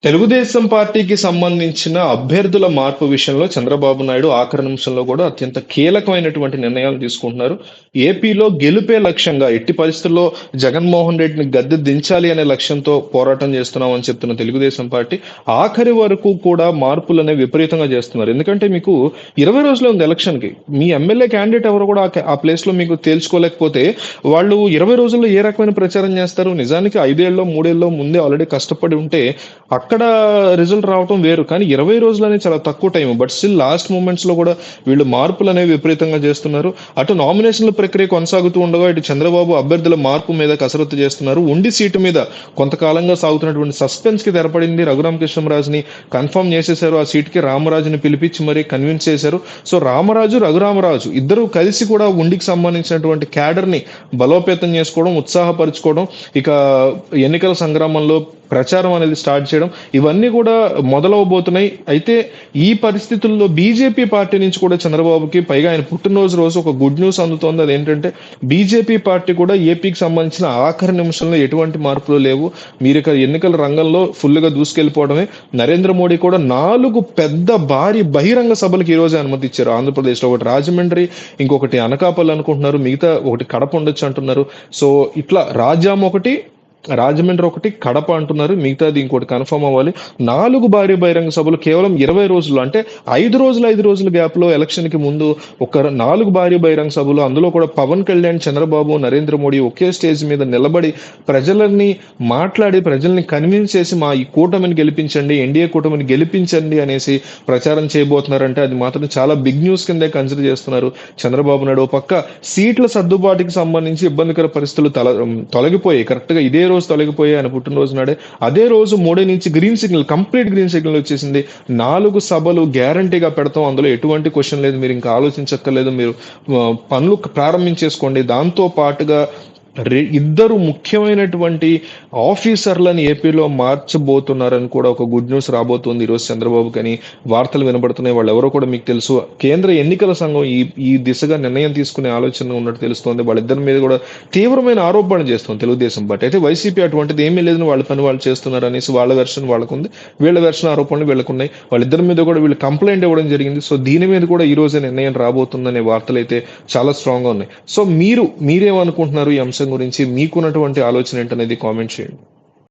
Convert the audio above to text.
తెలుగుదేశం పార్టీకి సంబంధించిన అభ్యర్థుల మార్పు విషయంలో చంద్రబాబు నాయుడు ఆఖరి నిమిషంలో కూడా అత్యంత కీలకమైనటువంటి నిర్ణయాలు తీసుకుంటున్నారు. ఏపీలో గెలుపే లక్ష్యంగా ఎట్టి పరిస్థితుల్లో జగన్మోహన్ రెడ్డిని గద్దె దించాలి అనే లక్ష్యంతో పోరాటం చేస్తున్నామని చెప్తున్న తెలుగుదేశం పార్టీ ఆఖరి వరకు కూడా మార్పులు అనేవి విపరీతంగా చేస్తున్నారు. ఎందుకంటే మీకు 20 రోజులు ఉంది ఎలక్షన్ కి. మీ ఎమ్మెల్యే క్యాండిడేట్ ఎవరు కూడా ఆ ప్లేస్ లో మీకు తేల్చుకోలేకపోతే వాళ్ళు 20 రోజుల్లో ఏ రకమైన ప్రచారం చేస్తారు? నిజానికి 5 ఏళ్ళలో 3 ఏళ్ళలో ముందే ఆల్రెడీ కష్టపడి ఉంటే అక్కడ రిజల్ట్ రావటం వేరు. కానీ 20 రోజులు అనేది చాలా తక్కువ time. But still last moments లో కూడా వీళ్ళు మార్పులు అనేవి విపరీతంగా చేస్తున్నారు. అటు నామినేషన్ల ప్రక్రియ కొనసాగుతూ ఉండగా ఇటు చంద్రబాబు అభ్యర్థుల మార్పు మీద కసరత్తు చేస్తున్నారు. ఉండి సీటు మీద కొంతకాలంగా సాగుతున్నటువంటి సస్పెన్స్ కి తెరపడింది. రఘురామకృష్ణరాజుని కన్ఫర్మ్ చేసేశారు. ఆ సీట్ కి రామరాజుని పిలిపించి మరీ కన్విన్స్ చేశారు. సో రామరాజు, రఘురామరాజు ఇద్దరు కలిసి కూడా ఉండికి సంబంధించినటువంటి క్యాడర్ ని బలోపేతం చేసుకోవడం, ఉత్సాహపరచుకోవడం, ఇక ఎన్నికల సంగ్రామంలో ప్రచారం అనేది స్టార్ట్ చేయడం, ఇవన్నీ కూడా మొదలవబోతున్నాయి. అయితే ఈ పరిస్థితుల్లో బీజేపీ పార్టీ నుంచి కూడా చంద్రబాబుకి, పైగా ఆయన పుట్టినరోజు ఒక గుడ్ న్యూస్ అందుతోంది. అదేంటంటే బీజేపీ పార్టీ కూడా ఏపీకి సంబంధించిన ఆఖరి నిమిషంలో ఎటువంటి మార్పులు లేవు, మీరు ఇక ఎన్నికల రంగంలో ఫుల్ గా దూసుకెళ్లిపోవడమే. నరేంద్ర మోడీ కూడా 4 పెద్ద భారీ బహిరంగ సభలకు ఈ రోజు అనుమతి ఇచ్చారు. ఆంధ్రప్రదేశ్ లో ఒకటి రాజమండ్రి, ఇంకొకటి అనకాపల్లి అనుకుంటున్నారు, మిగతా ఒకటి కడప ఉండొచ్చు అంటున్నారు. సో ఇట్లా రాజమండ్రి ఒకటి, కడప అంటున్నారు, మిగతాది ఇంకోటి కన్ఫర్మ్ అవ్వాలి. 4 భారీ బహిరంగ సభలు కేవలం 20 రోజులు, అంటే 5 రోజుల గ్యాప్ లో ఎలక్షన్ కి ముందు ఒక 4 భారీ బహిరంగ సభలు, అందులో కూడా పవన్ కళ్యాణ్, చంద్రబాబు, నరేంద్ర మోడీ ఒకే స్టేజ్ మీద నిలబడి ప్రజలని మాట్లాడి ప్రజల్ని కన్విన్స్ చేసి మా ఈ కూటమిని గెలిపించండి, ఎన్డీఏ కూటమిని గెలిపించండి అనేసి ప్రచారం చేయబోతున్నారంటే అది మాత్రం చాలా బిగ్ న్యూస్ కిందే కన్సిడర్ చేస్తున్నారు చంద్రబాబు నాయుడు. పక్క సీట్ల సర్దుబాటుకి సంబంధించి ఇబ్బందికర పరిస్థితులు తొలగిపోయి కరెక్ట్ గా ఇదే రోజు తొలగిపోయి ఆయన పుట్టినరోజు నాడే అదే రోజు మోడీ నుంచి కంప్లీట్ గ్రీన్ సిగ్నల్ వచ్చేసింది. 4 సభలు గ్యారంటీగా పెడతాం, అందులో ఎటువంటి క్వశ్చన్ లేదు, మీరు ఇంకా ఆలోచించక్కర్లేదు, మీరు పనులు ప్రారంభించేసుకోండి. దాంతో పాటుగా ఇద్దరు ముఖ్యమైనటువంటి ఆఫీసర్లను ఏపీలో మార్చబోతున్నారని కూడా ఒక గుడ్ న్యూస్ రాబోతుంది ఈరోజు చంద్రబాబు కని వార్తలు వినబడుతున్నాయి. వాళ్ళు ఎవరో కూడా మీకు తెలుసు. కేంద్ర ఎన్నికల సంఘం ఈ దిశగా నిర్ణయం తీసుకునే ఆలోచన ఉన్నట్టు తెలుస్తోంది. వాళ్ళిద్దరి మీద కూడా తీవ్రమైన ఆరోపణ చేస్తుంది తెలుగుదేశం పార్టీ. అయితే వైసీపీ అటువంటిది ఏమీ లేదని వాళ్ళ పని వాళ్ళు చేస్తున్నారు అనేసి వాళ్ళ వెర్షన్ వాళ్ళకుంది, వీళ్ళ వెర్షన్ ఆరోపణలు వీళ్ళకున్నాయి. వాళ్ళిద్దరి మీద కూడా వీళ్ళు కంప్లైంట్ ఇవ్వడం జరిగింది. సో దీని మీద కూడా ఈ రోజే నిర్ణయం రాబోతుందనే వార్తలు అయితే చాలా స్ట్రాంగ్ గా ఉన్నాయి. సో మీరేమనుకుంటున్నారు ఈ అంశం గురించి? మీకున్నటువంటి ఆలోచన ఏంటనేది కామెంట్ చేయండి.